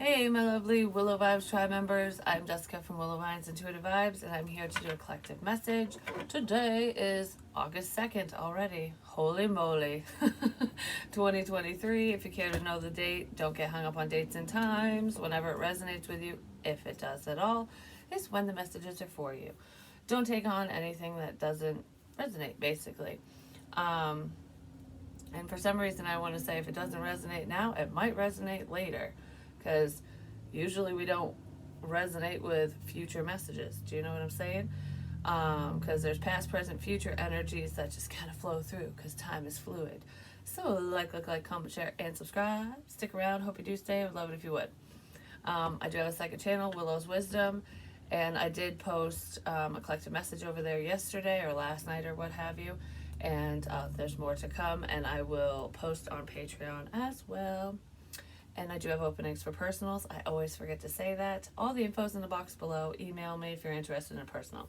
Hey, my lovely Willow Vibes Tribe members. I'm Jessica from Willow Vines Intuitive Vibes, and I'm here to do a collective message. Today is August 2nd already. Holy moly. 2023. If you care to know the date, don't get hung up on dates and times. Whenever it resonates with you, if it does at all, is when the messages are for you. Don't take on anything that doesn't resonate, basically. Um, and for some reason, I want to say if it doesn't resonate now, it might resonate later. Because usually we don't resonate with future messages. Do you know what I'm saying? Because there's past, present, future energies that just kind of flow through because time is fluid. So like, comment, share, and subscribe. Stick around. Hope you do stay. I would love it if you would. I do have a second channel, Willow's Wisdom, and I did post a collective message over there yesterday or last night or what have you. And there's more to come, and I will post on Patreon as well. And I do have openings for personals. I always forget to say that. All the info's in the box below. Email me if you're interested in a personal.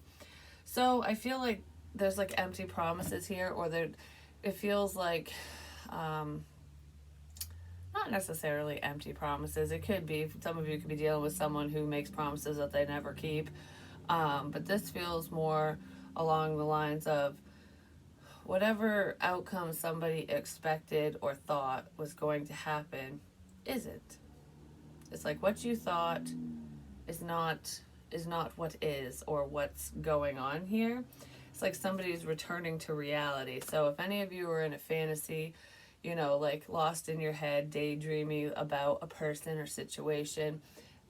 So I feel like there's like empty promises here, or there, it feels like not necessarily empty promises. It could be. Some of you could be dealing with someone who makes promises that they never keep. But this feels more along the lines of whatever outcome somebody expected or thought was going to happen isn't. It's like what you thought is not what is or what's going on here. It's like somebody's returning to reality. So if any of you are in a fantasy, like lost in your head, daydreaming about a person or situation,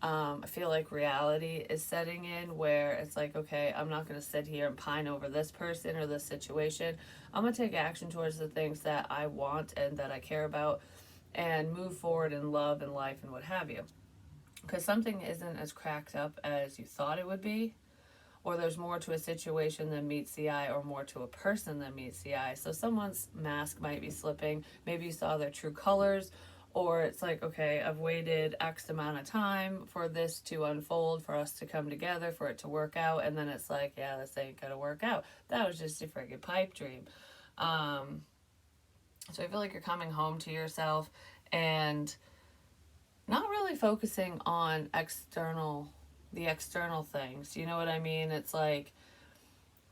I feel like reality is setting in where it's like, okay, I'm not going to sit here and pine over this person or this situation. I'm going to take action towards the things that I want and that I care about and move forward in love and life and what have you. Because something isn't as cracked up as you thought it would be, or there's more to a situation than meets the eye, or more to a person than meets the eye. So someone's mask might be slipping. Maybe you saw their true colors, or it's like, okay, I've waited X amount of time for this to unfold, for us to come together, for it to work out, and then it's like, yeah, this ain't gonna work out. That was just a friggin' pipe dream. So I feel like you're coming home to yourself and not really focusing on the external things. You know what I mean? It's like,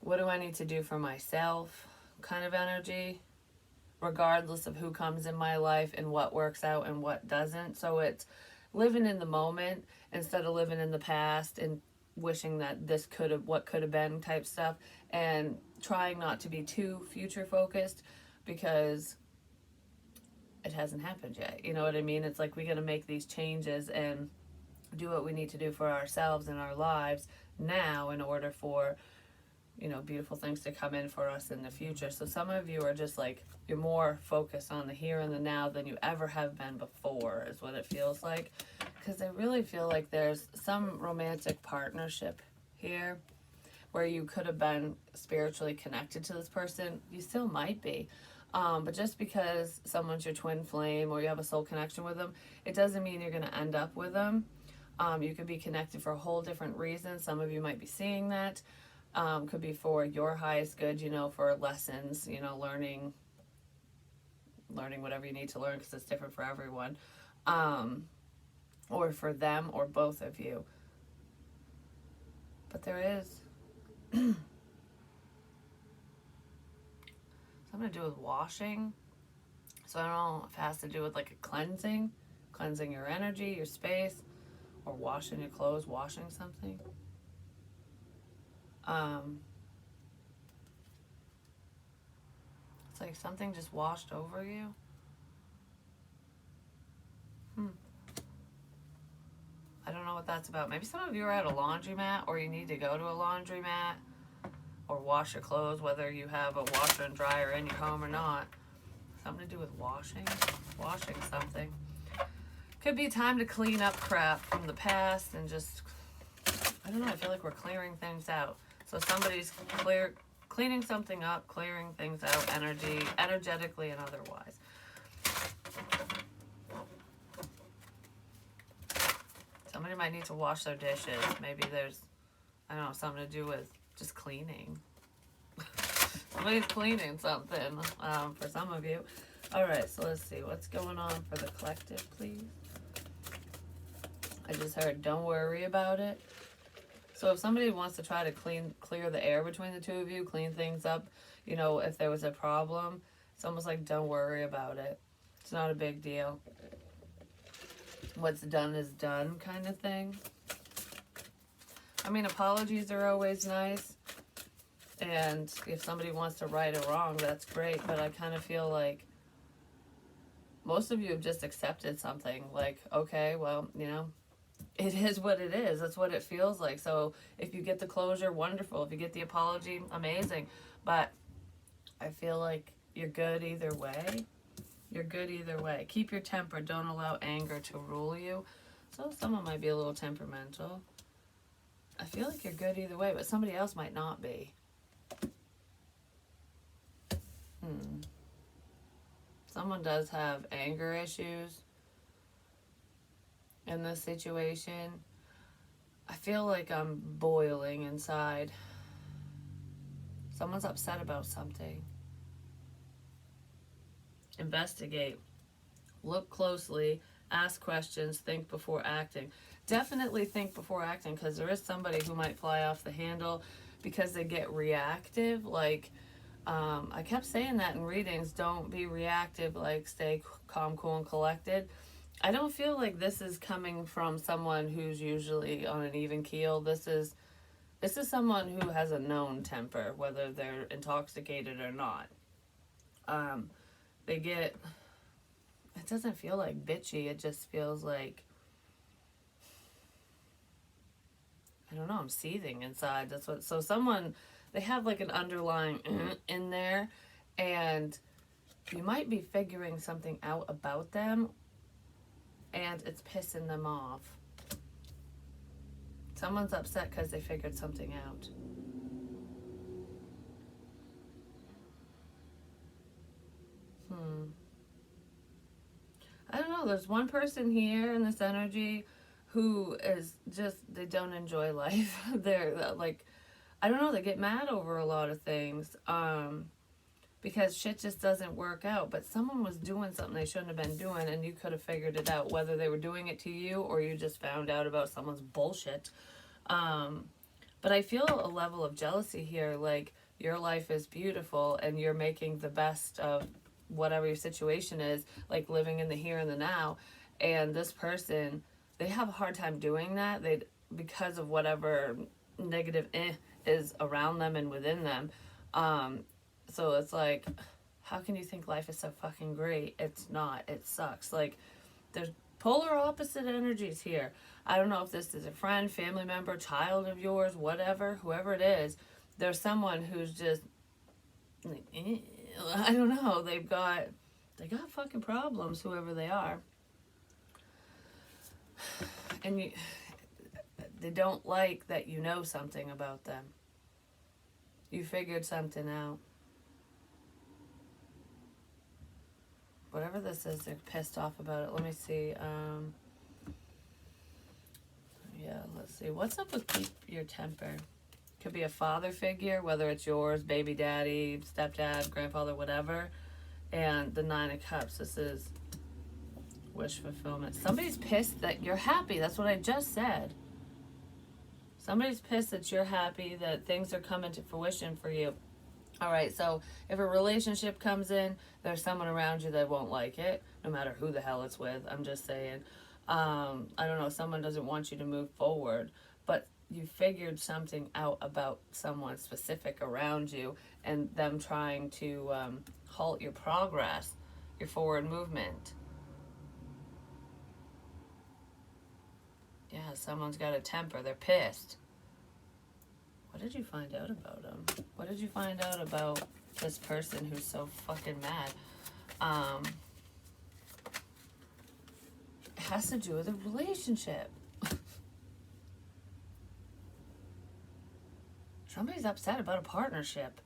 what do I need to do for myself kind of energy, regardless of who comes in my life and what works out and what doesn't. So it's living in the moment instead of living in the past and wishing that what could have been type stuff, and trying not to be too future focused because it hasn't happened yet. You know what I mean? It's like we got to make these changes and do what we need to do for ourselves and our lives now in order for, beautiful things to come in for us in the future. So some of you are just like, you're more focused on the here and the now than you ever have been before, is what it feels like. Because I really feel like there's some romantic partnership here where you could have been spiritually connected to this person. You still might be. But just because someone's your twin flame or you have a soul connection with them, it doesn't mean you're going to end up with them. You could be connected for a whole different reason. Some of you might be seeing that. Could be for your highest good, for lessons, learning whatever you need to learn because it's different for everyone. Or for them or both of you. But there is something to do with washing. So I don't know if it has to do with like a cleansing your energy, your space, or washing your clothes, washing something. It's like something just washed over you. I don't know what that's about. Maybe some of you are at a laundromat, or you need to go to a laundromat, or wash your clothes, whether you have a washer and dryer in your home or not. Something to do with washing something. Could be time to clean up crap from the past and just, I don't know, I feel like we're clearing things out. So somebody's cleaning something up, clearing things out energetically and otherwise. Somebody might need to wash their dishes. Maybe there's, I don't know, something to do with just cleaning. Somebody's cleaning something for some of you. All right, so let's see. What's going on for the collective, please? I just heard don't worry about it. So if somebody wants to try to clear the air between the two of you, clean things up, you know, if there was a problem, it's almost like don't worry about it. It's not a big deal. What's done is done kind of thing. I mean, apologies are always nice. And if somebody wants to right a wrong, that's great. But I kind of feel like most of you have just accepted something. Like, okay, well, you know, it is what it is. That's what it feels like. So if you get the closure, wonderful. If you get the apology, amazing. But I feel like you're good either way. You're good either way. Keep your temper. Don't allow anger to rule you. So someone might be a little temperamental. I feel like you're good either way, but somebody else might not be. Someone does have anger issues in this situation. I feel like I'm boiling inside. Someone's upset about something. Investigate. Look closely. Ask questions. Think before acting. Definitely think before acting, because there is somebody who might fly off the handle because they get reactive. Like, I kept saying that in readings. Don't be reactive. Like, stay calm, cool, and collected. I don't feel like this is coming from someone who's usually on an even keel. This is someone who has a known temper, whether they're intoxicated or not. They get, it doesn't feel like bitchy. It just feels like, I don't know, I'm seething inside. That's what, so someone, they have like an underlying in there, and you might be figuring something out about them, and it's pissing them off. Someone's upset because they figured something out. I don't know. There's one person here in this energy who is just, they don't enjoy life. They're like, I don't know, they get mad over a lot of things because shit just doesn't work out. But someone was doing something they shouldn't have been doing, and you could have figured it out, whether they were doing it to you or you just found out about someone's bullshit. But I feel a level of jealousy here, like your life is beautiful and you're making the best of whatever your situation is, like living in the here and the now. And this person, they have a hard time doing that. They, because of whatever negative is around them and within them. So it's like, how can you think life is so fucking great? It's not. It sucks. Like, there's polar opposite energies here. I don't know if this is a friend, family member, child of yours, whatever, whoever it is. There's someone who's just, like, I don't know. They got fucking problems, whoever they are. And they don't like that you know something about them. You figured something out. Whatever this is, they're pissed off about it. Let me see. Yeah, let's see. What's up with keep your temper? Could be a father figure, whether it's yours, baby daddy, stepdad, grandfather, whatever. And the 9 of Cups. This is wish fulfillment. Somebody's pissed that you're happy. That's what I just said. Somebody's pissed that you're happy, that things are coming to fruition for you. All right, so if a relationship comes in, there's someone around you that won't like it, no matter who the hell it's with. I'm just saying. I don't know, someone doesn't want you to move forward, but you figured something out about someone specific around you and them trying to halt your progress, your forward movement. Yeah, someone's got a temper. They're pissed. What did you find out about them? What did you find out about this person who's so fucking mad? It has to do with a relationship. Somebody's upset about a partnership.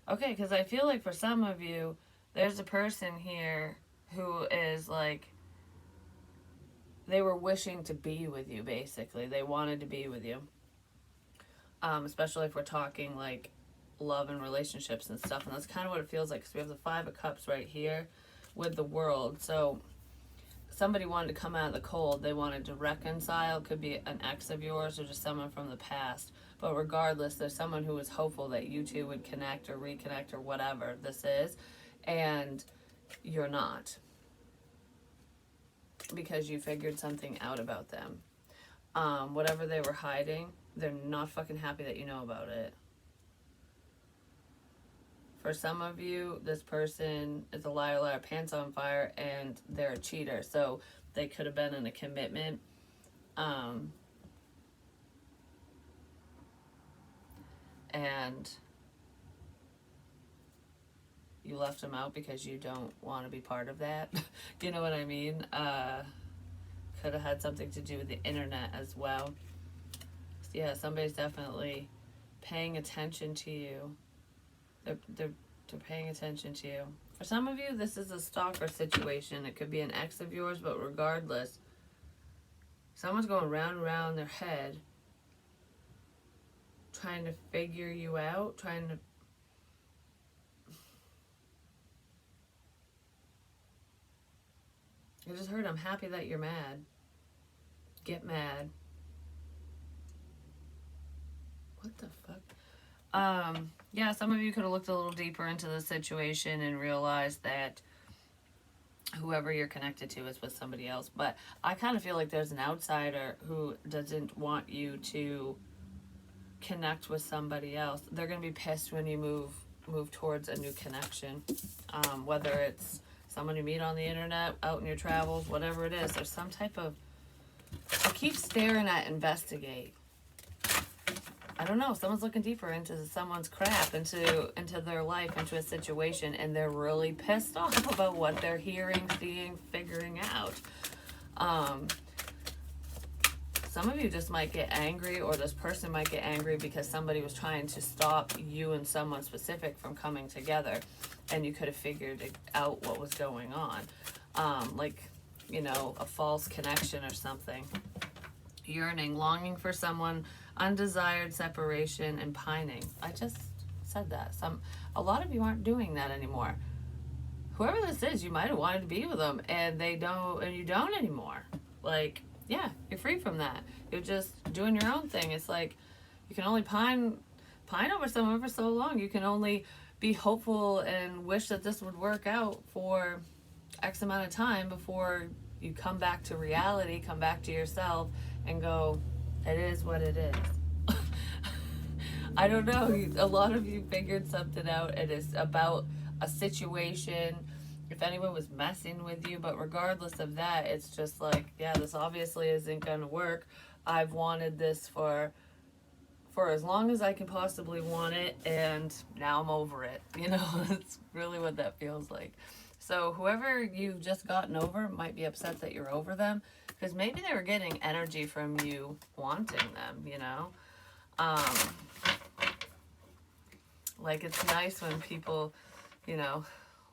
Okay, because I feel like for some of you, there's a person here who is like, they were wishing to be with you, basically. They wanted to be with you. Especially if we're talking like love and relationships and stuff. And that's kind of what it feels like, because we have the 5 of Cups right here. with the world. So somebody wanted to come out of the cold. They wanted to reconcile. Could be an ex of yours or just someone from the past. But regardless, there's someone who was hopeful that you two would connect or reconnect or whatever this is. And you're not. Because you figured something out about them. Whatever they were hiding, they're not fucking happy that you know about it. For some of you, this person is a liar, liar, pants on fire, and they're a cheater. So they could have been in a commitment. And you left them out because you don't want to be part of that. You know what I mean? Could have had something to do with the internet as well. So yeah, somebody's definitely paying attention to you. They're paying attention to you. For some of you, this is a stalker situation. It could be an ex of yours, but regardless, someone's going round and round their head, trying to figure you out, trying to... I just heard, I'm happy that you're mad. Get mad. What the fuck? Yeah, some of you could have looked a little deeper into the situation and realized that whoever you're connected to is with somebody else. But I kind of feel like there's an outsider who doesn't want you to connect with somebody else. They're going to be pissed when you move towards a new connection. Whether it's someone you meet on the internet, out in your travels, whatever it is, there's some type of... I keep staring at investigate. I don't know, someone's looking deeper into someone's crap, into their life, into a situation, and they're really pissed off about what they're hearing, seeing, figuring out. Some of you just might get angry, or this person might get angry because somebody was trying to stop you and someone specific from coming together, and you could have figured out what was going on. Like, you know, a false connection or something. Yearning, longing for someone, undesired separation, and pining. I just said that. A lot of you aren't doing that anymore. Whoever this is, you might have wanted to be with them, and you don't anymore. Like, yeah, you're free from that. You're just doing your own thing. It's like you can only pine over someone for so long. You can only be hopeful and wish that this would work out for X amount of time before you come back to reality, come back to yourself, and go, it is what it is. I don't know. A lot of you figured something out. It is about a situation. If anyone was messing with you, but regardless of that, it's just like, yeah, this obviously isn't going to work. I've wanted this for as long as I can possibly want it, and now I'm over it. You know, it's really what that feels like. So whoever you've just gotten over might be upset that you're over them, because maybe they were getting energy from you wanting them, you know? Like, it's nice when people, you know,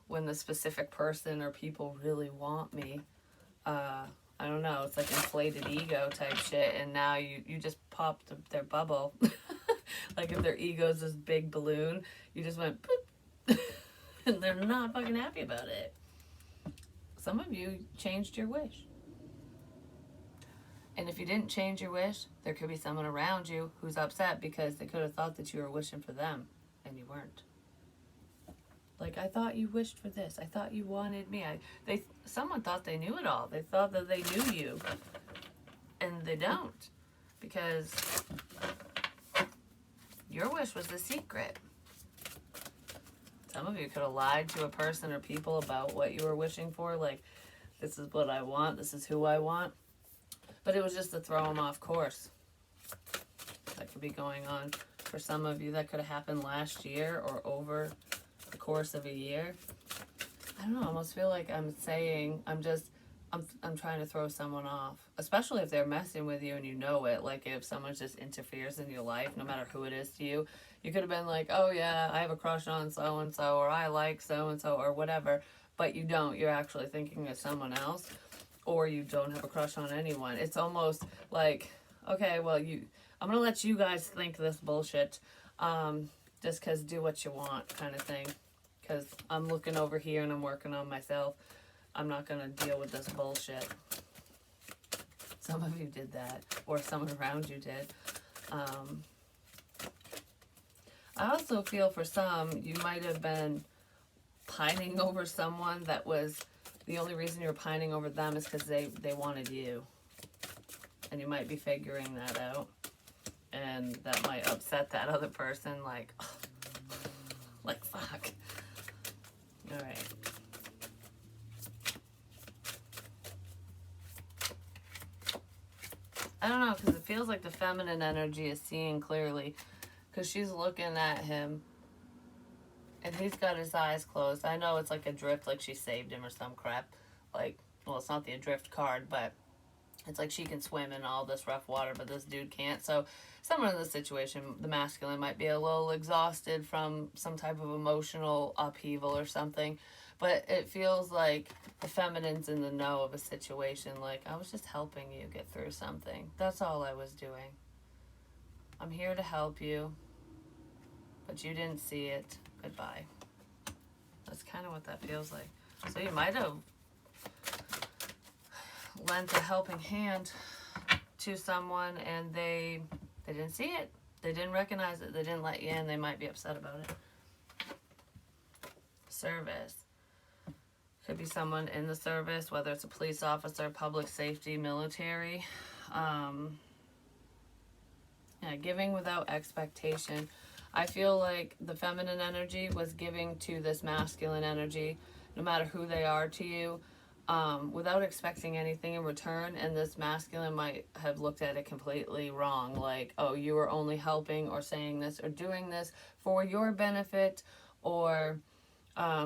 when the specific person or people really want me. I don't know, it's like inflated ego type shit, and now you just popped their bubble. Like, if their ego's this big balloon, you just went boop, and they're not fucking happy about it. Some of you changed your wish. And if you didn't change your wish, there could be someone around you who's upset because they could have thought that you were wishing for them, and you weren't. Like, I thought you wished for this. I thought you wanted me. Someone thought they knew it all. They thought that they knew you. And they don't. Because your wish was the secret. Some of you could have lied to a person or people about what you were wishing for. Like, this is what I want. This is who I want. But it was just to throw them off course. That could be going on. For some of you, that could have happened last year or over the course of a year. I don't know, I almost feel like I'm trying to throw someone off, especially if they're messing with you and you know it. Like, if someone just interferes in your life, no matter who it is to you, you could have been like, oh yeah, I have a crush on so and so, or I like so and so, or whatever, but you don't. You're actually thinking of someone else, or you don't have a crush on anyone. It's almost like, okay, well, I'm gonna let you guys think this bullshit, just because do what you want kind of thing. because I'm looking over here and I'm working on myself. I'm not going to deal with this bullshit. Some of you did that, or someone around you did. I also feel for some, you might have been pining over someone that was, the only reason you were pining over them is because they wanted you. And you might be figuring that out. And that might upset that other person, like fuck. Alright. I don't know, because it feels like the feminine energy is seeing clearly. Because she's looking at him. And he's got his eyes closed. I know it's like adrift, like she saved him or some crap. Like, well, it's not the adrift card, but it's like she can swim in all this rough water, but this dude can't. So someone in this situation, the masculine, might be a little exhausted from some type of emotional upheaval or something. But it feels like the feminine's in the know of a situation. Like, I was just helping you get through something. That's all I was doing. I'm here to help you, but you didn't see it. Goodbye. That's kind of what that feels like. So you might have lent a helping hand to someone and they didn't see it. They didn't recognize it. They didn't let you in. They might be upset about it. Service. Could be someone in the service, whether it's a police officer, public safety, military. Giving without expectation. I feel like the feminine energy was giving to this masculine energy, no matter who they are to you, without expecting anything in return. And this masculine might have looked at it completely wrong. Like, oh, you were only helping or saying this or doing this for your benefit, or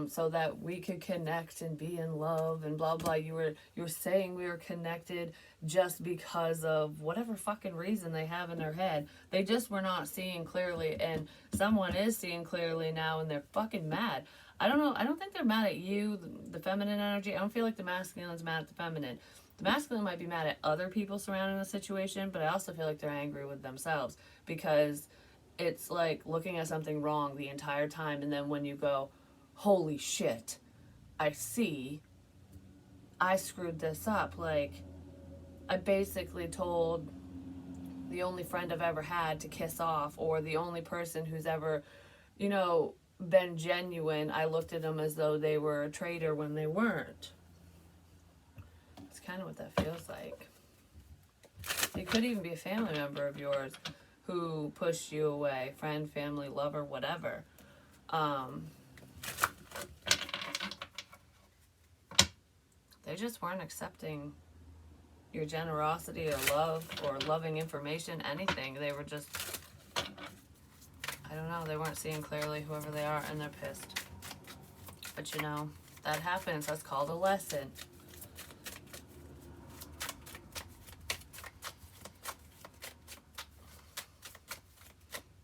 so that we could connect and be in love and blah blah. You were saying we were connected just because of whatever fucking reason they have in their head. They just were not seeing clearly, and someone is seeing clearly now, and they're fucking mad. I don't know. I don't think they're mad at you, the feminine energy. I don't feel like the masculine's mad at the feminine. The masculine might be mad at other people surrounding the situation, but I also feel like they're angry with themselves because it's like looking at something wrong the entire time, and then when you go, holy shit, I see, I screwed this up. Like, I basically told the only friend I've ever had to kiss off, or the only person who's ever, been genuine. I looked at them as though they were a traitor when they weren't. It's kind of what that feels like. It could even be a family member of yours who pushed you away, friend, family, lover, whatever. They just weren't accepting your generosity or love or loving information, anything. They were just, I don't know, they weren't seeing clearly whoever they are, and they're pissed. But that happens. That's called a lesson.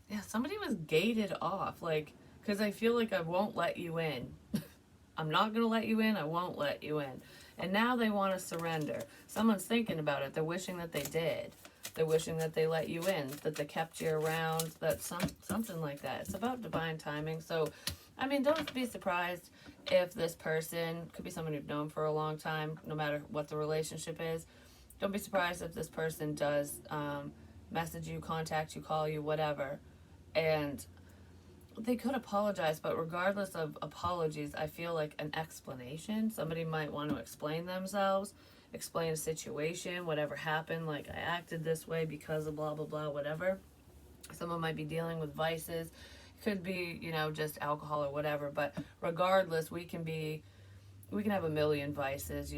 Yeah, somebody was gated off, because I feel like I won't let you in. I'm not going to let you in. I won't let you in. And now they want to surrender. Someone's thinking about it. They're wishing that they did. They're wishing that they let you in, that they kept you around, something like that. It's about divine timing. So, don't be surprised if this person, could be someone you've known for a long time, no matter what the relationship is. Don't be surprised if this person does message you, contact you, call you, whatever. And they could apologize, but regardless of apologies, I feel like an explanation. Somebody might want to explain themselves, explain a situation, whatever happened, like I acted this way because of blah, blah, blah, whatever. Someone might be dealing with vices. Could be, just alcohol or whatever. But regardless, we can have a million vices,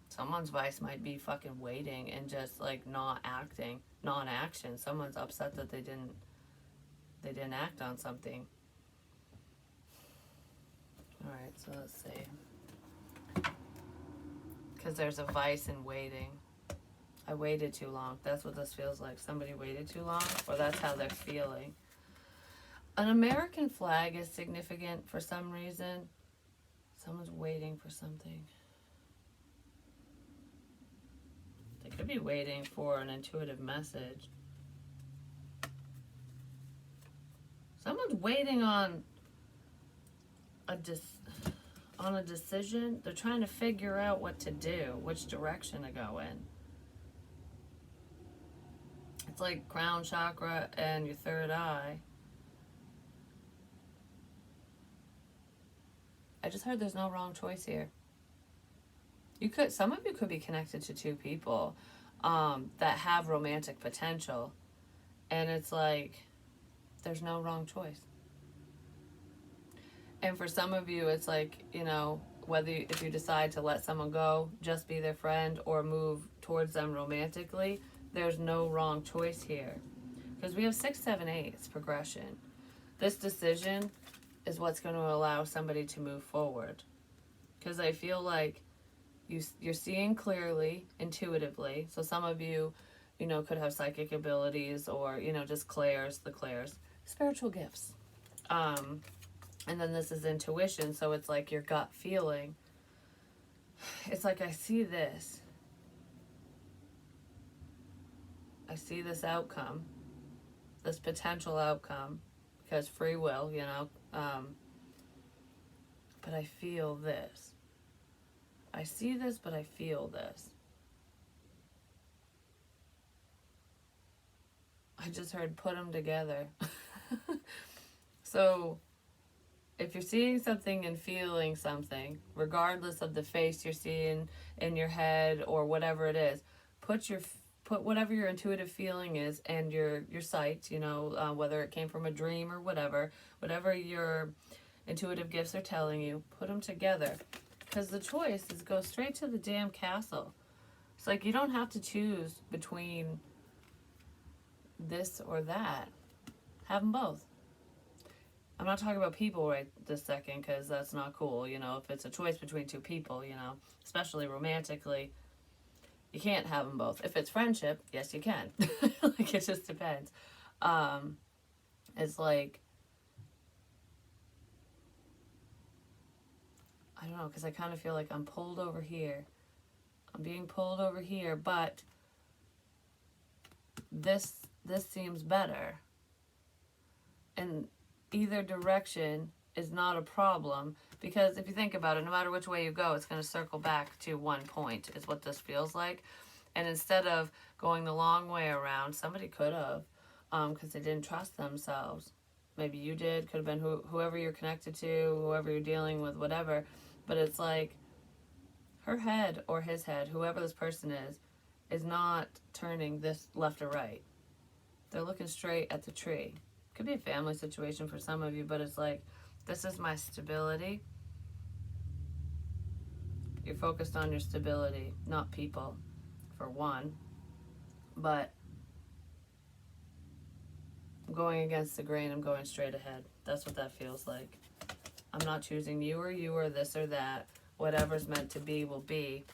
Someone's vice might be fucking waiting and just not acting, non-action. Someone's upset that they didn't act on something. All right, so let's see. Because there's a vice in waiting. I waited too long. That's what this feels like. Somebody waited too long, or that's how they're feeling. An American flag is significant for some reason. Someone's waiting for something. They could be waiting for an intuitive message. someone's waiting on a decision. They're trying to figure out what to do, which direction to go in. It's like crown chakra and your third eye. I just heard there's no wrong choice here. Some of you could be connected to two people that have romantic potential, and it's like there's no wrong choice. And for some of you, it's like, if you decide to let someone go, just be their friend, or move towards them romantically, there's no wrong choice here. Because we have 6, 7, 8, it's progression. This decision is what's going to allow somebody to move forward. Because I feel like you're seeing clearly, intuitively. So some of you, could have psychic abilities, or, just clairs, spiritual gifts. And then this is intuition, so it's like your gut feeling. It's like, I see this. I see this outcome, this potential outcome, because free will, but I feel this. I see this, but I feel this. I just heard put them together. So, if you're seeing something and feeling something, regardless of the face you're seeing in your head or whatever it is, put whatever your intuitive feeling is and your sight, whether it came from a dream or whatever your intuitive gifts are telling you, put them together. Because the choice is go straight to the damn castle. It's like you don't have to choose between this or that. Have them both. I'm not talking about people right this second, because that's not cool. If it's a choice between two people, especially romantically, you can't have them both. If it's friendship, yes, you can. Like, it just depends. It's like, I don't know, because I kind of feel like I'm pulled over here. I'm being pulled over here, but this seems better. And either direction is not a problem, because if you think about it, no matter which way you go, it's going to circle back to one point, is what this feels like. And instead of going the long way around, somebody could have, because they didn't trust themselves. Maybe you did, could have been whoever you're connected to, whoever you're dealing with, whatever. But it's like her head or his head, whoever this person is not turning this left or right. They're looking straight at the tree. Could be a family situation for some of you, but it's like, this is my stability. You're focused on your stability, not people, for one. But I'm going against the grain. I'm going straight ahead. That's what that feels like. I'm not choosing you or this or that. Whatever's meant to be will be.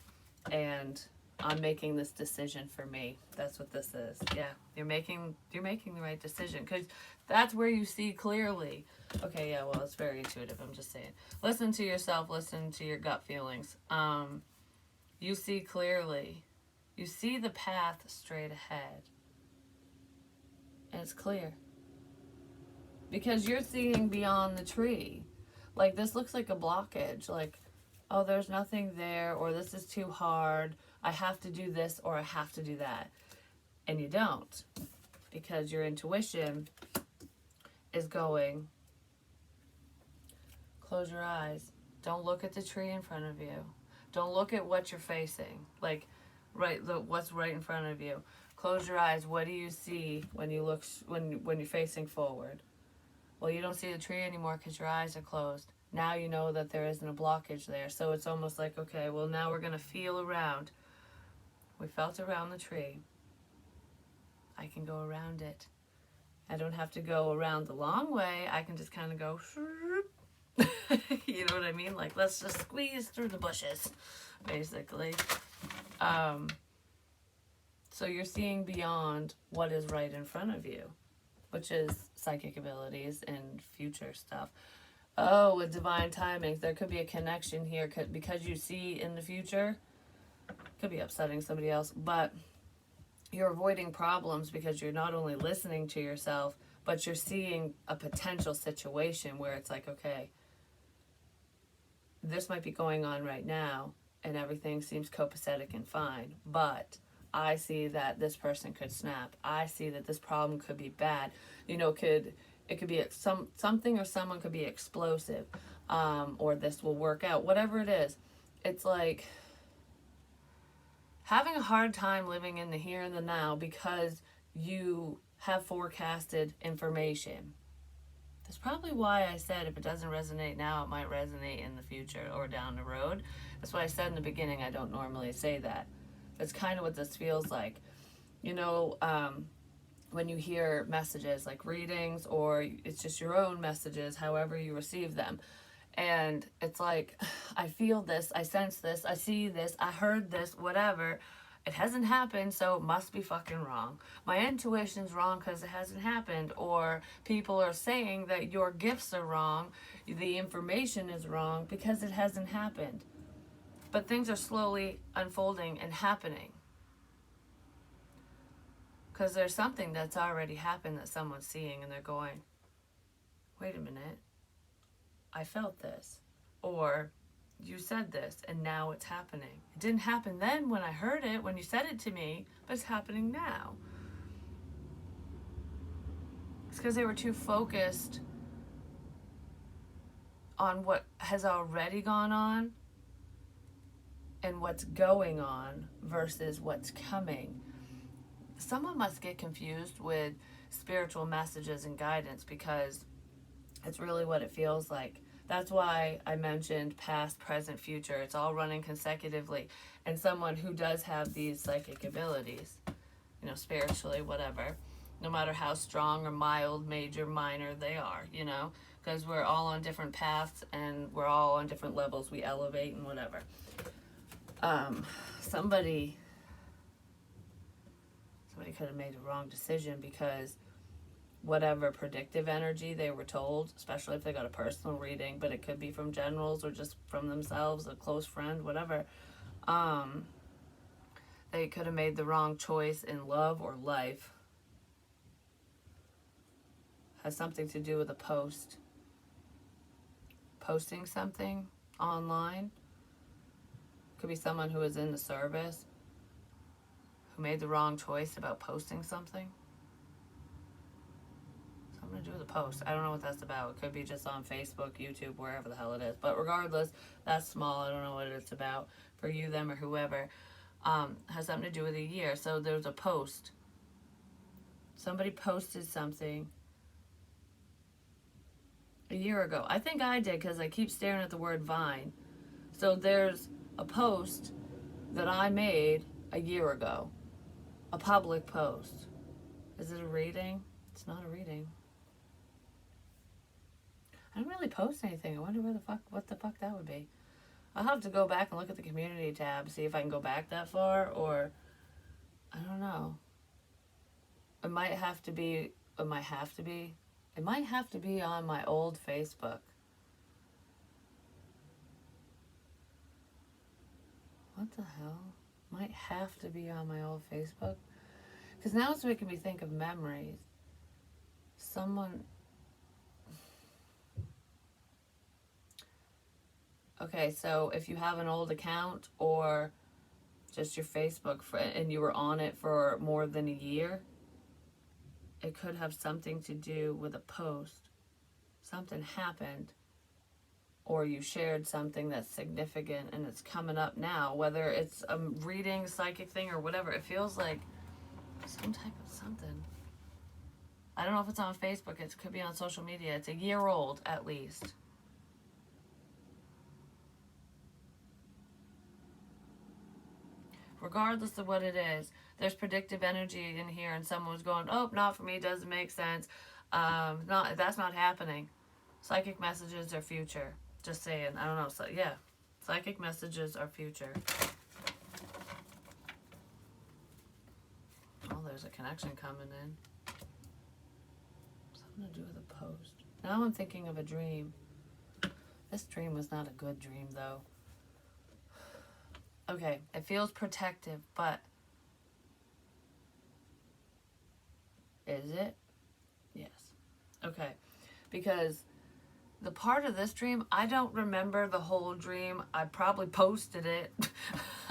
And I'm making this decision for me. That's what this is. Yeah, you're making the right decision, because that's where you see clearly. Okay, yeah, well, it's very intuitive. I'm just saying. Listen to yourself. Listen to your gut feelings. You see clearly. You see the path straight ahead. And it's clear. Because you're seeing beyond the tree. Like, this looks like a blockage. Like, oh, there's nothing there, or this is too hard. I have to do this, or I have to do that. And you don't. Because your intuition is going, close your eyes. Don't look at the tree in front of you. Don't look at what you're facing. Like, what's right in front of you. Close your eyes. What do you see when you look when you're facing forward? Well, you don't see the tree anymore because your eyes are closed. Now you know that there isn't a blockage there. So it's almost like, okay, well, now we're going to feel around. We felt around the tree. I can go around it. I don't have to go around the long way. I can just kind of go, you know what I mean? Like, let's just squeeze through the bushes, basically. So you're seeing beyond what is right in front of you, which is psychic abilities and future stuff. Oh, with divine timing, there could be a connection here because you see in the future. Could be upsetting somebody else, but you're avoiding problems because you're not only listening to yourself, but you're seeing a potential situation where it's like, okay, this might be going on right now and everything seems copacetic and fine, but I see that this person could snap. I see that this problem could be bad. You know, it could be something or someone could be explosive, or this will work out. Whatever it is, it's like having a hard time living in the here and the now because you have forecasted information. That's probably why I said if it doesn't resonate now, it might resonate in the future or down the road. That's why I said in the beginning I don't normally say that. That's kind of what this feels like. You know, when you hear messages like readings or it's just your own messages, however you receive them. And it's like, I feel this, I sense this, I see this, I heard this, whatever. It hasn't happened, so it must be fucking wrong. My intuition's wrong because it hasn't happened. Or people are saying that your gifts are wrong, the information is wrong because it hasn't happened. But things are slowly unfolding and happening. Because there's something that's already happened that someone's seeing and they're going, wait a minute, I felt this. Or you said this and now it's happening. It didn't happen then when I heard it, when you said it to me, but it's happening now. It's because they were too focused on what has already gone on and what's going on versus what's coming. Someone must get confused with spiritual messages and guidance because it's really what it feels like. That's why I mentioned past, present, future. It's all running consecutively. And someone who does have these psychic abilities, you know, spiritually, whatever, no matter how strong or mild, major, minor they are, you know, because we're all on different paths and we're all on different levels. We elevate and whatever. Somebody could have made a wrong decision because whatever predictive energy they were told, especially if they got a personal reading, but it could be from generals or just from themselves, a close friend, whatever, they could have made the wrong choice in love or life. Has something to do with a post. Posting something online. Could be someone who is in the service who made the wrong choice about posting something. Something to do with a post. I don't know what that's about. It could be just on Facebook, YouTube, wherever the hell it is. But regardless, that's small. I don't know what it's about for you, them, or whoever. Has something to do with a year. So there's a post. Somebody posted something a year ago. I think I did because I keep staring at the word Vine. So there's a post that I made a year ago. A public post. Is it a reading? It's not a reading. I don't really post anything. I wonder what the fuck that would be. I'll have to go back and look at the community tab, see if I can go back that far, or I don't know. It might have to be on my old Facebook. What the hell? Might have to be on my old Facebook. Because now it's making me think of memories. Okay, so if you have an old account or just your Facebook and you were on it for more than a year, it could have something to do with a post. Something happened or you shared something that's significant and it's coming up now, whether it's a reading, psychic thing, or whatever. It feels like some type of something. I don't know if it's on Facebook. It could be on social media. It's a year old at least. Regardless of what it is, there's predictive energy in here and someone's going, oh, not for me, doesn't make sense. That's not happening. Psychic messages are future. Just saying. I don't know. So yeah, psychic messages are future. Oh, there's a connection coming in. Something to do with a post. Now I'm thinking of a dream. This dream was not a good dream, though. Okay, it feels protective, but is it? Yes. Okay. Because the part of this dream, I don't remember the whole dream. I probably posted it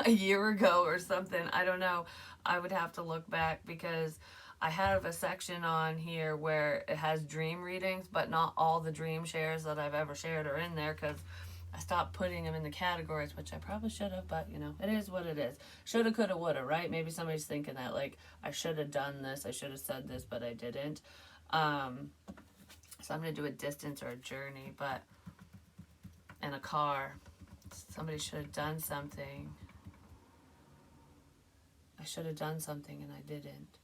a year ago or something. I don't know. I would have to look back because I have a section on here where it has dream readings, but not all the dream shares that I've ever shared are in there because I stopped putting them in the categories, which I probably should have, but you know, it is what it is. Shoulda, coulda, woulda, right? Maybe somebody's thinking that, like, I should have done this, I should have said this, but I didn't. So I'm going to do a distance or a journey, but in a car. Somebody should have done something. I should have done something and I didn't.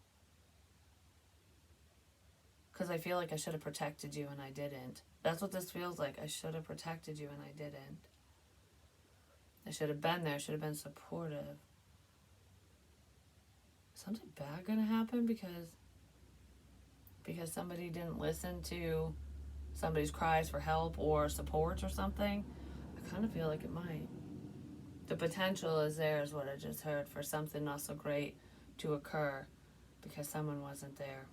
Because I feel like I should have protected you and I didn't. That's what this feels like. I should have protected you and I didn't. I should have been there. I should have been supportive. Is something bad going to happen because somebody didn't listen to somebody's cries for help or support or something? I kind of feel like it might. The potential is there, is what I just heard, for something not so great to occur because someone wasn't there.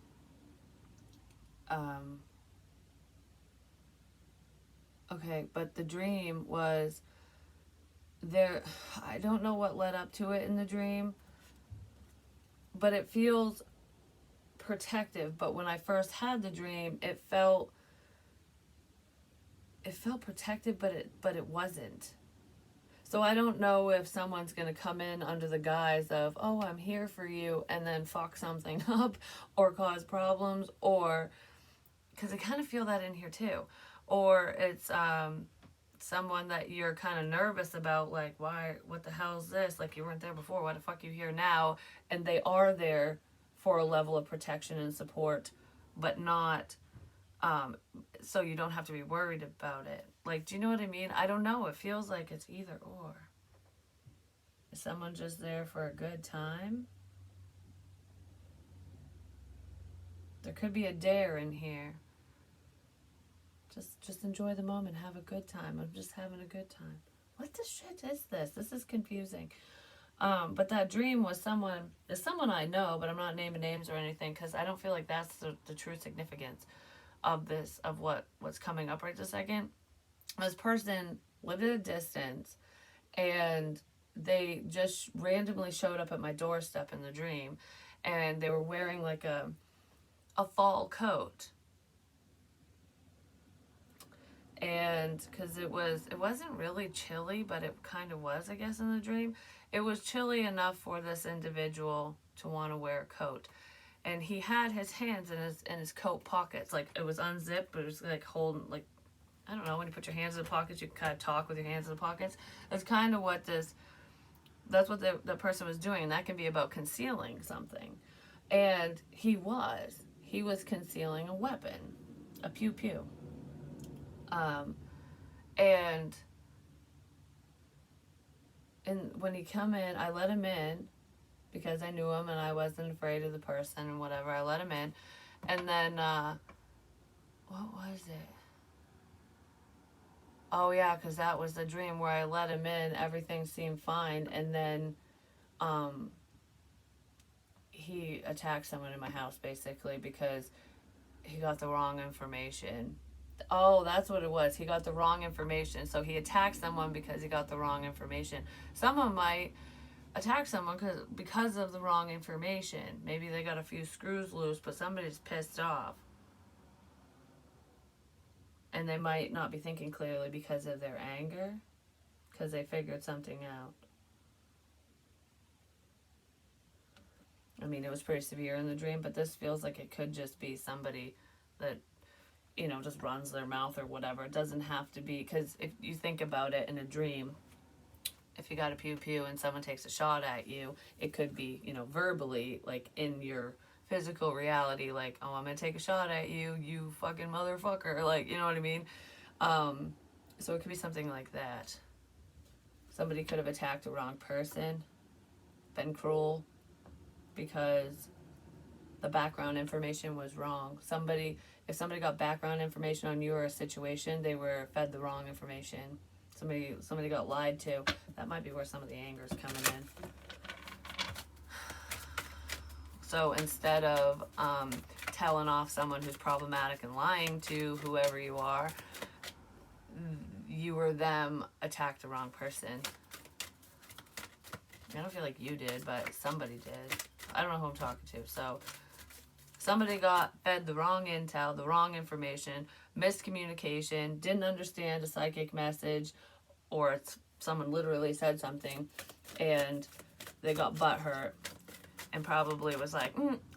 Okay, but the dream was there. I don't know what led up to it in the dream, but it feels protective. But when I first had the dream, it felt protective, but it wasn't. So I don't know if someone's going to come in under the guise of, oh, I'm here for you, and then fuck something up or cause problems, or because I kind of feel that in here too. Or it's someone that you're kind of nervous about, like, why, what the hell is this? Like, you weren't there before, why the fuck are you here now? And they are there for a level of protection and support, but not so you don't have to be worried about it. Like, do you know what I mean? I don't know. It feels like it's either or. Is someone just there for a good time? There could be a dare in here. Just enjoy the moment. Have a good time. I'm just having a good time. What the shit is this? This is confusing. But that dream was someone I know, but I'm not naming names or anything because I don't feel like that's the true significance of this, of what's coming up right this second. This person lived at a distance and they just randomly showed up at my doorstep in the dream, and they were wearing like a fall coat. And because it wasn't really chilly, but it kind of was, I guess, in the dream. It was chilly enough for this individual to want to wear a coat. And he had his hands in his coat pockets. Like, it was unzipped, but it was like holding, like, I don't know, when you put your hands in the pockets, you can kind of talk with your hands in the pockets. That's kind of what that's what the person was doing. And that can be about concealing something. And he was concealing a weapon, a pew-pew. And when he come in, I let him in because I knew him and I wasn't afraid of the person and whatever. I let him in. And then, what was it? Oh yeah, because that was the dream where I let him in. Everything seemed fine. And then, he attacked someone in my house basically because he got the wrong information. Oh, that's what it was. He got the wrong information. So he attacked someone because he got the wrong information. Someone might attack someone because of the wrong information. Maybe they got a few screws loose, but somebody's pissed off. And they might not be thinking clearly because of their anger, because they figured something out. I mean, it was pretty severe in the dream, but this feels like it could just be somebody that, you know, just runs their mouth or whatever. It doesn't have to be, because if you think about it in a dream, if you got a pew-pew and someone takes a shot at you, it could be, you know, verbally, like in your physical reality, like, oh, I'm going to take a shot at you, you fucking motherfucker, like, you know what I mean? So it could be something like that. Somebody could have attacked the wrong person, been cruel, because the background information was wrong. If somebody got background information on you or a situation, they were fed the wrong information. Somebody got lied to. That might be where some of the anger is coming in. So instead of telling off someone who's problematic and lying to whoever you are, you or them attacked the wrong person. I don't feel like you did, but somebody did. I don't know who I'm talking to. So somebody got fed the wrong intel, the wrong information, miscommunication, didn't understand a psychic message, or it's someone literally said something, and they got butthurt, and probably was like,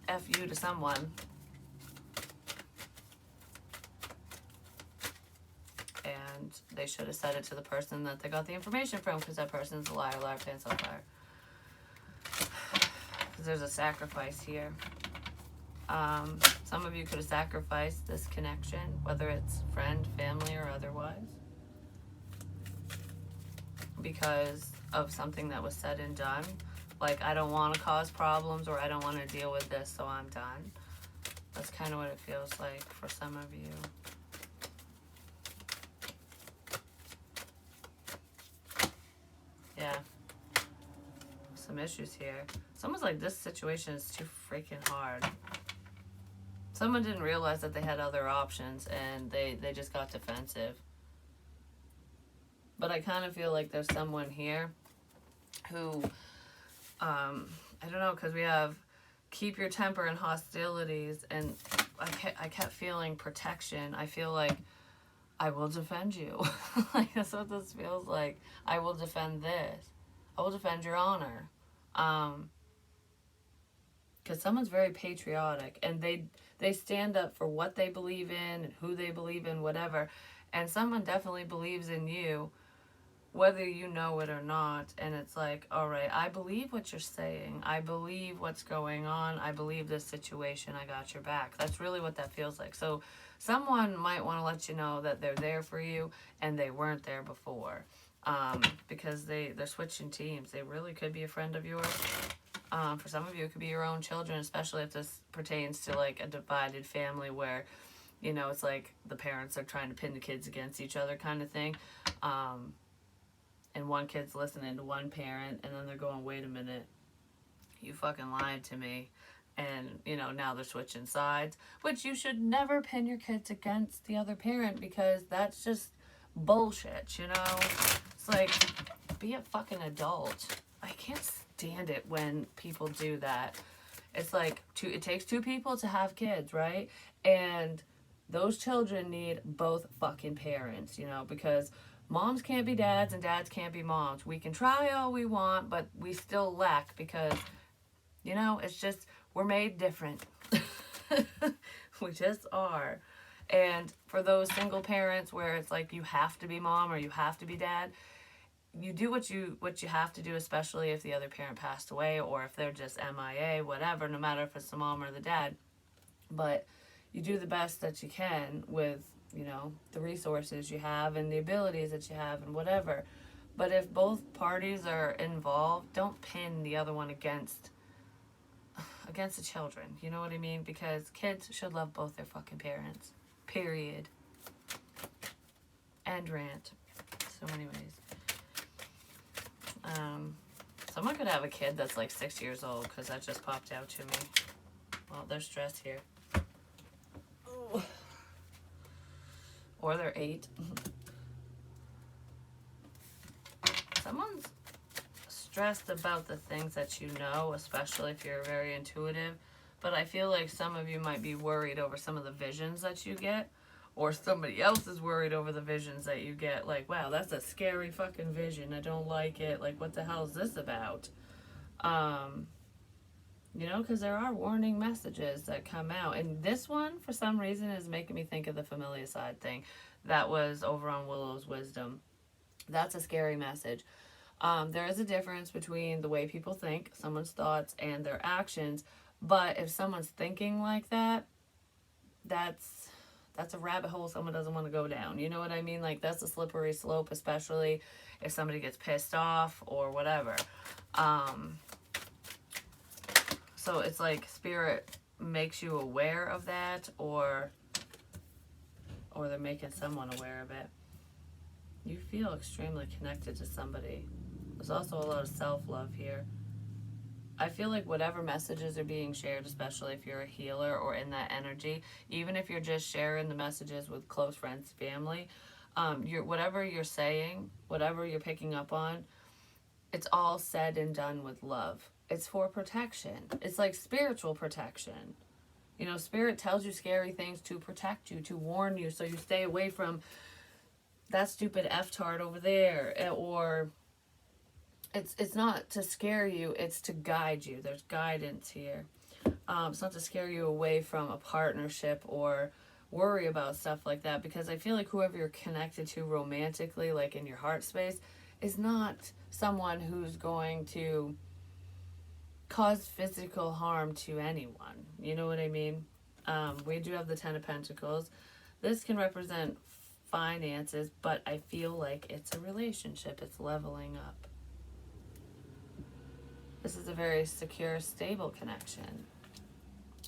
F you to someone. And they should have said it to the person that they got the information from, because that person's a liar, pants on fire. Because there's a sacrifice here. Some of you could have sacrificed this connection, whether it's friend, family, or otherwise, because of something that was said and done. Like, I don't want to cause problems, or I don't want to deal with this, so I'm done. That's kind of what it feels like for some of you. Yeah. Some issues here. Someone's like, this situation is too freaking hard. Someone didn't realize that they had other options, and they just got defensive. But I kind of feel like there's someone here who, I don't know, because we have keep your temper and hostilities, and I kept feeling protection. I feel like I will defend you. Like, that's what this feels like. I will defend this. I will defend your honor. Because someone's very patriotic, and they stand up for what they believe in and who they believe in, whatever. And someone definitely believes in you, whether you know it or not. And it's like, all right, I believe what you're saying. I believe what's going on. I believe this situation. I got your back. That's really what that feels like. So someone might want to let you know that they're there for you, and they weren't there before. Because they're switching teams. They really could be a friend of yours. For some of you, it could be your own children, especially if this pertains to like a divided family where, you know, it's like the parents are trying to pin the kids against each other kind of thing. And one kid's listening to one parent, and then they're going, wait a minute, you fucking lied to me. And, you know, now they're switching sides, which you should never pin your kids against the other parent, because that's just bullshit, you know? It's like, be a fucking adult. I can't stand it when people do that. It's like, it takes two people to have kids, right? And those children need both fucking parents, you know, because moms can't be dads and dads can't be moms. We can try all we want, but we still lack, because, you know, it's just, we're made different. We just are. And for those single parents where it's like you have to be mom or you have to be dad, you do what you have to do, especially if the other parent passed away or if they're just MIA, whatever, no matter if it's the mom or the dad. But you do the best that you can with, you know, the resources you have and the abilities that you have and whatever. But if both parties are involved, don't pin the other one against the children. You know what I mean? Because kids should love both their fucking parents. Period. End rant. So anyways. Someone could have a kid that's like 6 years old, because that just popped out to me. Well, they're stressed here. Ooh. Or they're 8. Someone's stressed about the things that you know, especially if you're very intuitive. But I feel like some of you might be worried over some of the visions that you get, or somebody else is worried over the visions that you get. Like, wow, that's a scary fucking vision. I don't like it. Like, what the hell is this about? You know, because there are warning messages that come out. And this one, for some reason, is making me think of the familiar side thing that was over on Willow's wisdom. That's a scary message. There is a difference between the way people think, someone's thoughts, and their actions. But if someone's thinking like that, that's a rabbit hole someone doesn't want to go down. You know what I mean? Like, that's a slippery slope, especially if somebody gets pissed off or whatever. So it's like spirit makes you aware of that, or they're making someone aware of it. You feel extremely connected to somebody. There's also a lot of self-love here. I feel like whatever messages are being shared, especially if you're a healer or in that energy, even if you're just sharing the messages with close friends, family, whatever you're saying, whatever you're picking up on, it's all said and done with love. It's for protection. It's like spiritual protection. You know, spirit tells you scary things to protect you, to warn you, so you stay away from that stupid F-tard over there. Or it's not to scare you, it's to guide you. There's guidance here. It's not to scare you away from a partnership or worry about stuff like that, because I feel like whoever you're connected to romantically, like in your heart space, is not someone who's going to cause physical harm to anyone. You know what I mean? We do have the Ten of Pentacles. This can represent finances, but I feel like it's a relationship. It's leveling up. This is a very secure, stable connection.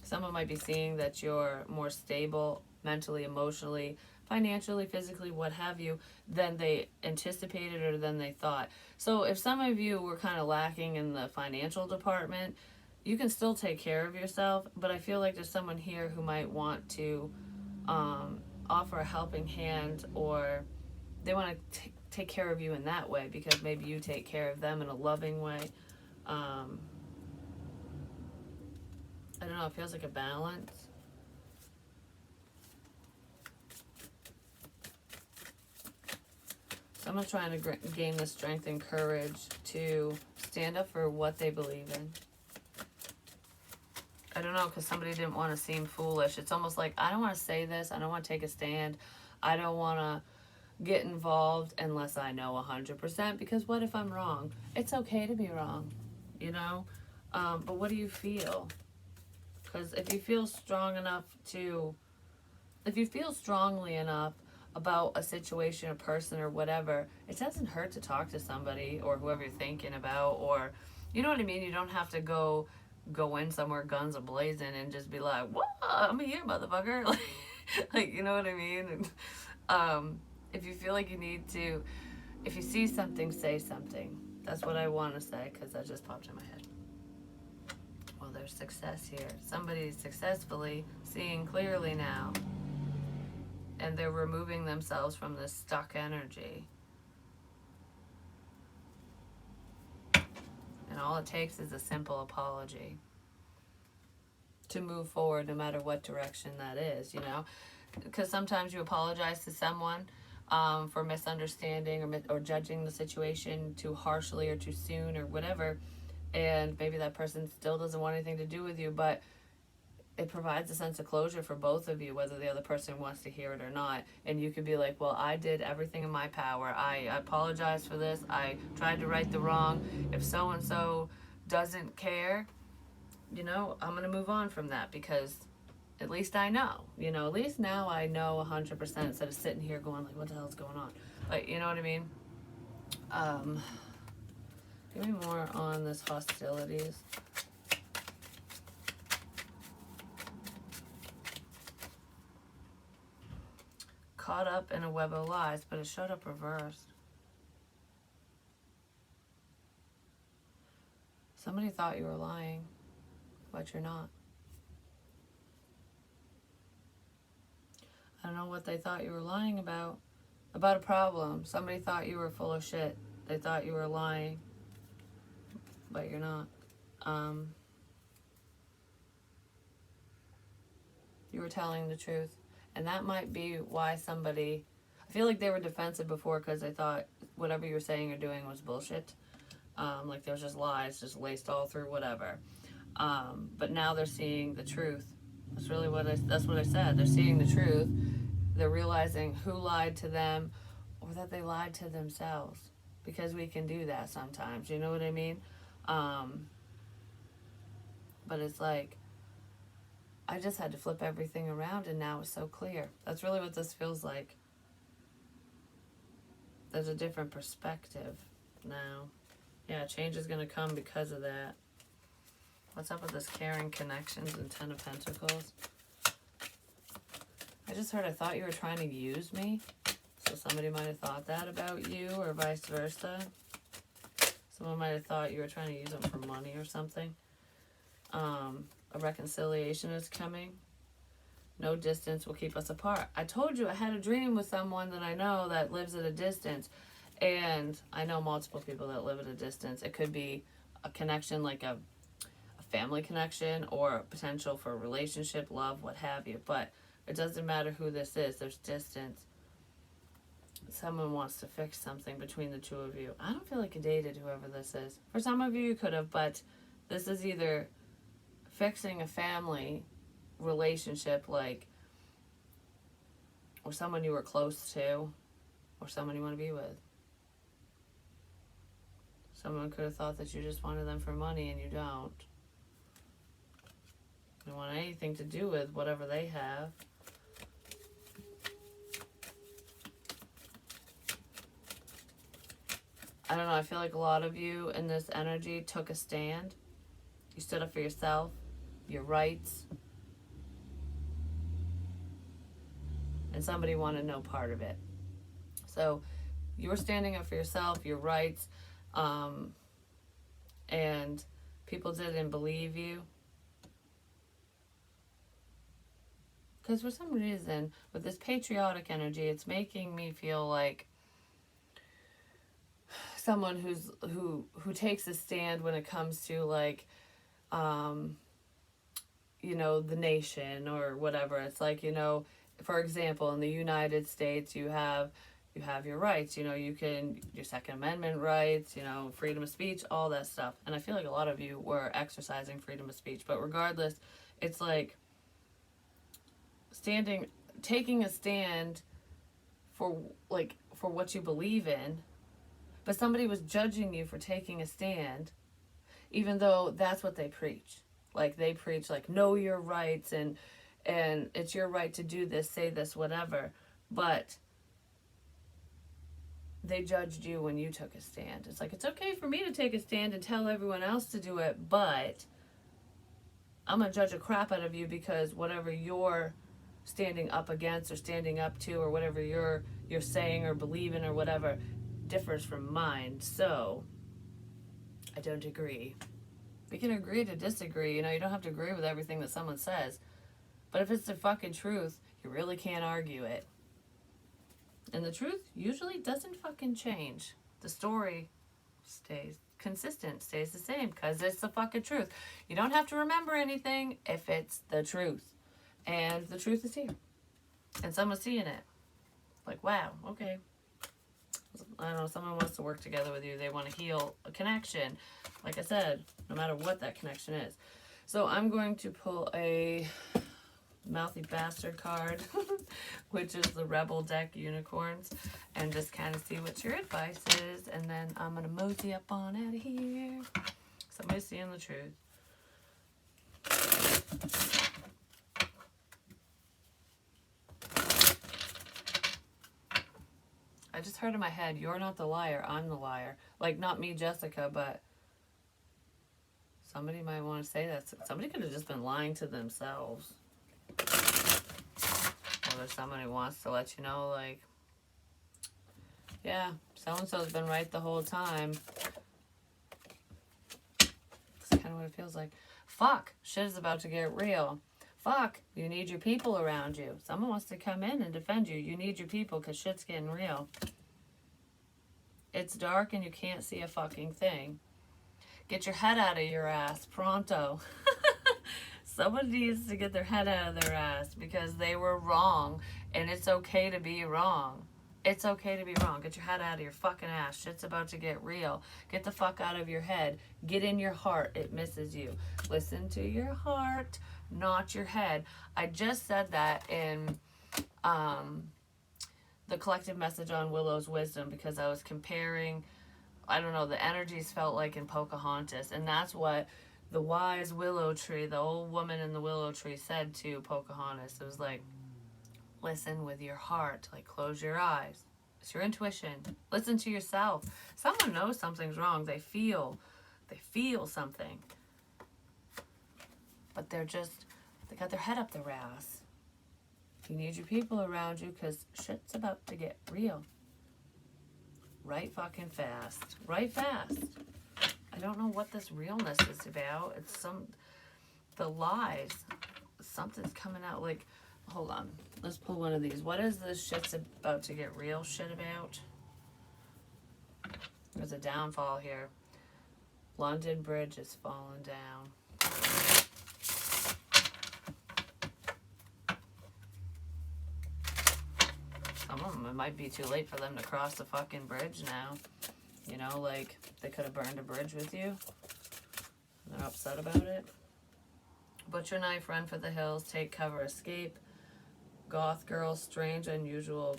Someone might be seeing that you're more stable mentally, emotionally, financially, physically, what have you, than they anticipated or than they thought. So if some of you were kind of lacking in the financial department, you can still take care of yourself, but I feel like there's someone here who might want to offer a helping hand, or they want to take care of you in that way, because maybe you take care of them in a loving way. I don't know, it feels like a balance. Someone's trying to gain the strength and courage to stand up for what they believe in. I don't know, because somebody didn't want to seem foolish. It's almost like, I don't want to say this. I don't want to take a stand. I don't want to get involved unless I know 100%, because what if I'm wrong? It's okay to be wrong, you know? But what do you feel? Because if you feel strongly enough about a situation, a person, or whatever, it doesn't hurt to talk to somebody or whoever you're thinking about, or, you know what I mean? You don't have to go in somewhere guns a-blazing and just be like, what? I'm here, motherfucker. Like, you know what I mean? And, if you feel like you need to, if you see something, say something. That's what I want to say, because that just popped in my head. Well, there's success here. Somebody's successfully seeing clearly now, and they're removing themselves from this stuck energy. And all it takes is a simple apology to move forward, no matter what direction that is, you know? Because sometimes you apologize to someone for misunderstanding or judging the situation too harshly or too soon or whatever, and maybe that person still doesn't want anything to do with you, but it provides a sense of closure for both of you, whether the other person wants to hear it or not. And you can be like, well, I did everything in my power. I apologize for this. I tried to right the wrong. If so-and-so doesn't care, you know, I'm going to move on from that, because at least I know, you know, at least now I know 100% instead of sitting here going like, what the hell's going on? Like, you know what I mean? Give me more on this hostilities. Caught up in a web of lies, but it showed up reversed. Somebody thought you were lying, but you're not. I don't know what they thought you were lying about a problem. Somebody thought you were full of shit. They thought you were lying, but you're not. You were telling the truth. And that might be why somebody, I feel like they were defensive before, because they thought whatever you were saying or doing was bullshit. Like there was just lies, just laced all through whatever. But now they're seeing the truth. That's really that's what I said. They're seeing the truth. They're realizing who lied to them, or that they lied to themselves. Because we can do that sometimes, you know what I mean? But it's like, I just had to flip everything around, and now it's so clear. That's really what this feels like. There's a different perspective now. Yeah, change is going to come because of that. What's up with this caring connections and Ten of Pentacles? I just heard I thought you were trying to use me. So somebody might have thought that about you, or vice versa. Someone might have thought you were trying to use them for money or something. A reconciliation is coming. No distance will keep us apart. I told you I had a dream with someone that I know that lives at a distance. And I know multiple people that live at a distance. It could be a connection, like a family connection, or potential for a relationship, love, what have you. But it doesn't matter who this is. There's distance. Someone wants to fix something between the two of you. I don't feel like I dated whoever this is. For some of you, you could have, but this is either fixing a family relationship, like, or someone you were close to, or someone you want to be with. Someone could have thought that you just wanted them for money, and you don't. You don't want anything to do with whatever they have. I don't know, I feel like a lot of you in this energy took a stand. You stood up for yourself, your rights, and somebody wanted no part of it. So you were standing up for yourself, your rights, and people didn't believe you. Because for some reason, with this patriotic energy, it's making me feel like someone who takes a stand when it comes to, like, you know, the nation or whatever. It's like, you know, for example, in the United States, you have your rights, you know, your Second Amendment rights, you know, freedom of speech, all that stuff. And I feel like a lot of you were exercising freedom of speech, but regardless, it's like taking a stand for what you believe in, but somebody was judging you for taking a stand, even though that's what they preach. Like, they preach, like, know your rights, and it's your right to do this, say this, whatever. But they judged you when you took a stand. It's like, it's okay for me to take a stand and tell everyone else to do it, but I'm going to judge a crap out of you because whatever you're standing up against or standing up to, or whatever you're saying or believing or whatever, differs from mine. So I don't agree. We can agree to disagree. You know, you don't have to agree with everything that someone says. But if it's the fucking truth, you really can't argue it. And the truth usually doesn't fucking change. The story stays consistent, stays the same, because it's the fucking truth. You don't have to remember anything if it's the truth. And the truth is here. And someone's seeing it. Like, wow, okay. I don't know, someone wants to work together with you. They want to heal a connection. Like I said, no matter what that connection is. So I'm going to pull a mouthy bastard card, which is the Rebel deck Unicorns, and just kind of see what your advice is. And then I'm going to mosey up on out of here. Somebody's seeing the truth. I just heard in my head, you're not the liar, I'm the liar. Like, not me, Jessica, but somebody might want to say that. Somebody could have just been lying to themselves. Or there's somebody who wants to let you know, like, yeah, so-and-so's been right the whole time. That's kind of what it feels like. Fuck, shit is about to get real. Fuck, you need your people around you. Someone wants to come in and defend you. You need your people because shit's getting real. It's dark and you can't see a fucking thing. Get your head out of your ass, pronto. Someone needs to get their head out of their ass because they were wrong, and it's okay to be wrong. It's okay to be wrong. Get your head out of your fucking ass. Shit's about to get real. Get the fuck out of your head. Get in your heart. It misses you. Listen to your heart, not your head. I just said that in the collective message on Willow's wisdom because I was comparing, I don't know, the energies felt like in Pocahontas, and that's what the wise willow tree, the old woman in the willow tree, said to Pocahontas. It was like, listen with your heart, like, close your eyes. It's your intuition. Listen to yourself. Someone knows something's wrong. They feel something. But they got their head up their ass. You need your people around you because shit's about to get real. Right fucking fast. Right fast. I don't know what this realness is about. It's the lies. Something's coming out. Like, hold on. Let's pull one of these. What is this shit's about to get real shit about? There's a downfall here. London Bridge is falling down. Some of them, it might be too late for them to cross the fucking bridge now. You know, like, they could have burned a bridge with you. They're upset about it. Butcher knife, run for the hills, take cover, escape. Goth girl, strange, unusual,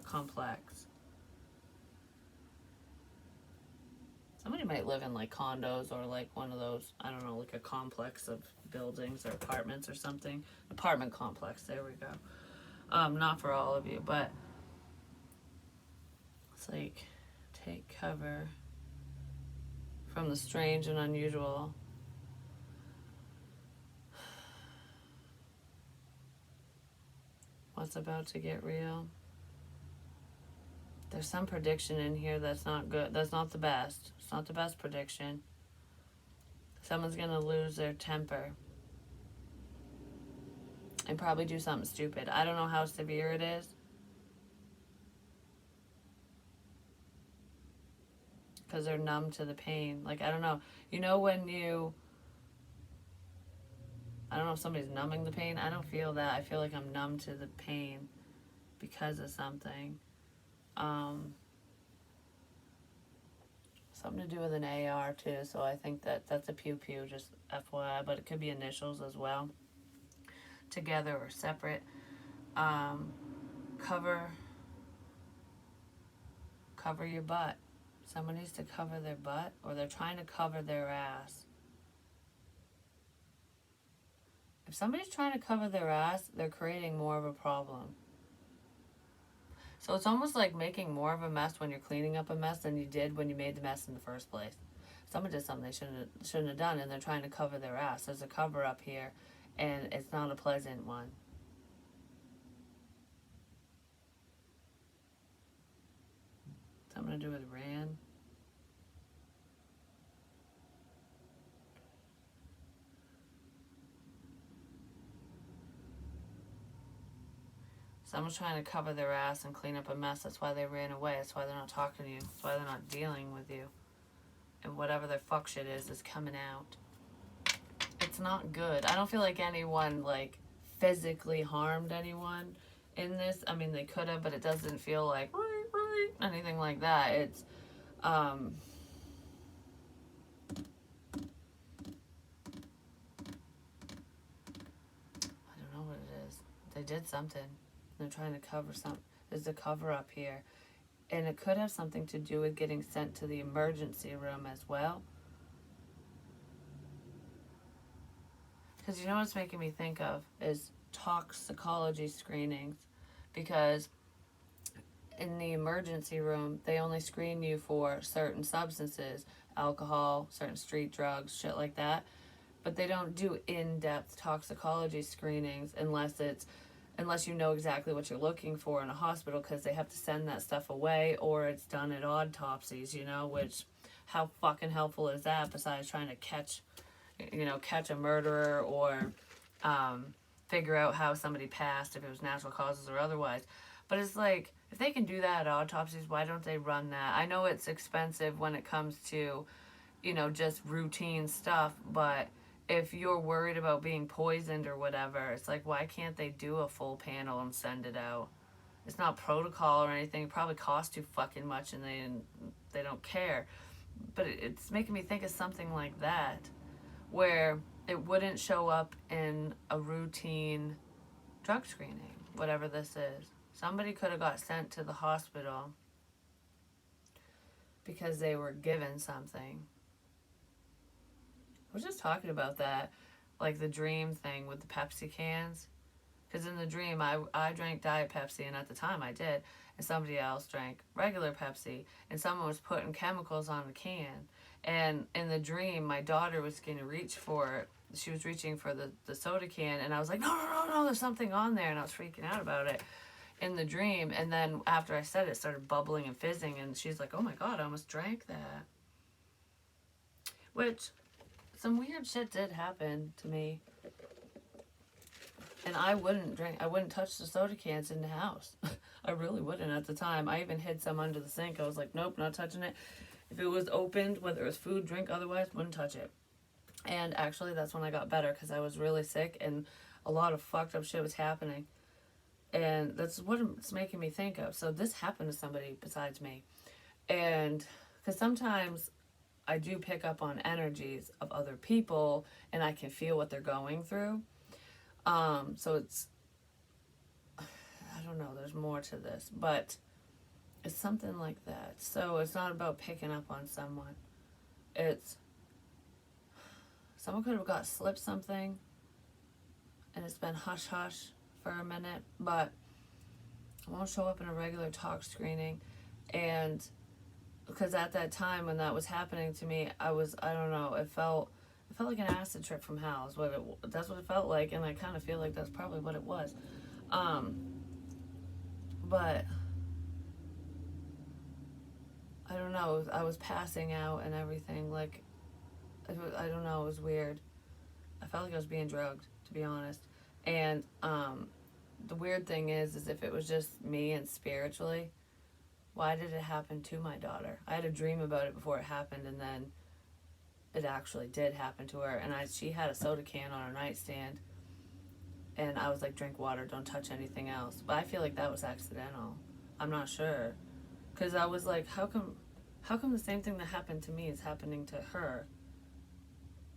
complex. Somebody might live in like condos or like one of those, I don't know, like a complex of buildings or apartments or something. Apartment complex, there we go. Not for all of you, but it's like take cover from the strange and unusual. What's about to get real? There's some prediction in here that's not good. That's not the best. It's not the best prediction. Someone's going to lose their temper and probably do something stupid. I don't know how severe it is. Because they're numb to the pain. Like, I don't know. You know when you... I don't know if somebody's numbing the pain. I don't feel that. I feel like I'm numb to the pain because of something. Something to do with an AR too, so I think that's a pew-pew, just FYI, but it could be initials as well, together or separate. Cover your butt. Someone needs to cover their butt, or they're trying to cover their ass. If somebody's trying to cover their ass, they're creating more of a problem. So it's almost like making more of a mess when you're cleaning up a mess than you did when you made the mess in the first place. Someone did something they shouldn't have done, and they're trying to cover their ass. There's a cover up here, and it's not a pleasant one. Something to do with Rand. Someone's trying to cover their ass and clean up a mess. That's why they ran away. That's why they're not talking to you. That's why they're not dealing with you. And whatever their fuck shit is coming out. It's not good. I don't feel like anyone, like, physically harmed anyone in this. I mean, they could have, but it doesn't feel like anything like that. It's, I don't know what it is. They did something. They're trying to cover something. There's a cover up here. And it could have something to do with getting sent to the emergency room as well. Because you know what's making me think of is toxicology screenings. Because in the emergency room, they only screen you for certain substances, alcohol, certain street drugs, shit like that. But they don't do in-depth toxicology screenings unless you know exactly what you're looking for in a hospital, because they have to send that stuff away, or it's done at autopsies, you know, which, how fucking helpful is that besides trying to catch a murderer or figure out how somebody passed, if it was natural causes or otherwise. But it's like, if they can do that at autopsies, why don't they run that? I know it's expensive when it comes to, just routine stuff, but if you're worried about being poisoned or whatever, it's like, why can't they do a full panel and send it out? It's not protocol or anything. It probably costs too fucking much, and they don't care. But it's making me think of something like that, where it wouldn't show up in a routine drug screening, whatever this is. Somebody could have got sent to the hospital because they were given something. I was just talking about that, like the dream thing with the Pepsi cans. Because in the dream, I drank Diet Pepsi, and at the time I did, and somebody else drank regular Pepsi, and someone was putting chemicals on the can. And in the dream, my daughter was going to reach for it. She was reaching for the soda can, and I was like, no, there's something on there, and I was freaking out about it in the dream. And then after I said it, it started bubbling and fizzing, and she's like, oh my God, I almost drank that. Which, some weird shit did happen to me. And I wouldn't drink, I wouldn't touch the soda cans in the house. I really wouldn't at the time. I even hid some under the sink. I was like, nope, not touching it. If it was opened, whether it was food, drink, otherwise, wouldn't touch it. And actually, that's when I got better because I was really sick and a lot of fucked up shit was happening. And that's what it's making me think of. So this happened to somebody besides me. And because sometimes I do pick up on energies of other people and I can feel what they're going through. So it's, I don't know, there's more to this, but it's something like that. So it's not about picking up on someone. It's, someone could have got slipped something and it's been hush hush for a minute, but it won't show up in a regular talk screening. And because at that time when that was happening to me, I don't know, it felt like an acid trip from hell is what that's what it felt like, and I kind of feel like that's probably what it was. But I don't know, I was passing out and everything, like, I don't know, it was weird. I felt like I was being drugged, to be honest. And the weird thing is if it was just me and spiritually, why did it happen to my daughter? I had a dream about it before it happened, and then it actually did happen to her. And she had a soda can on her nightstand, and I was like, drink water, don't touch anything else. But I feel like that was accidental. I'm not sure, because I was like, how come the same thing that happened to me is happening to her?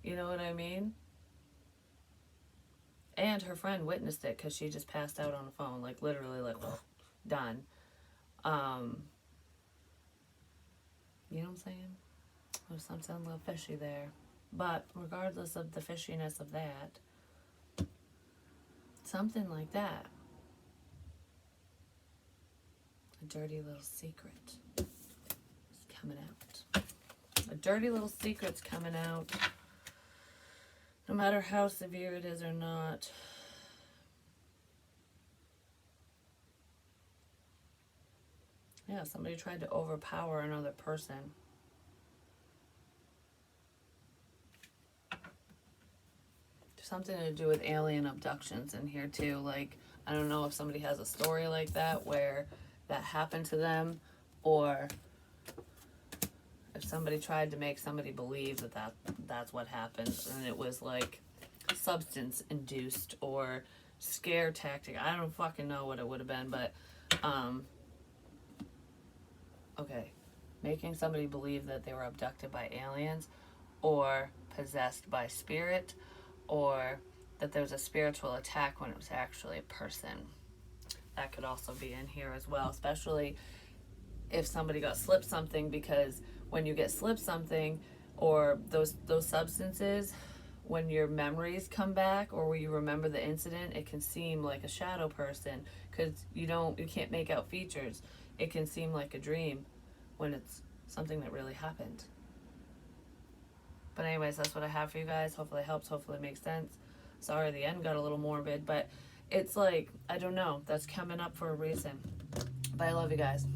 You know what I mean? And her friend witnessed it because she just passed out on the phone, like literally, like done. You know what I'm saying? There's something a little fishy there. But regardless of the fishiness of that, something like that. A dirty little secret is coming out. A dirty little secret's coming out. No matter how severe it is or not. Yeah, somebody tried to overpower another person. There's something to do with alien abductions in here too. Like, I don't know if somebody has a story like that where that happened to them, or if somebody tried to make somebody believe that's what happened, and it was like substance induced or scare tactic. I don't fucking know what it would have been, but okay, making somebody believe that they were abducted by aliens or possessed by spirit, or that there was a spiritual attack when it was actually a person. That could also be in here as well, especially if somebody got slipped something, because when you get slipped something or those substances, when your memories come back or when you remember the incident, it can seem like a shadow person because you can't make out features. It can seem like a dream when it's something that really happened. But anyways, that's what I have for you guys. Hopefully it helps. Hopefully it makes sense. Sorry, the end got a little morbid, but it's like, I don't know. That's coming up for a reason. But I love you guys.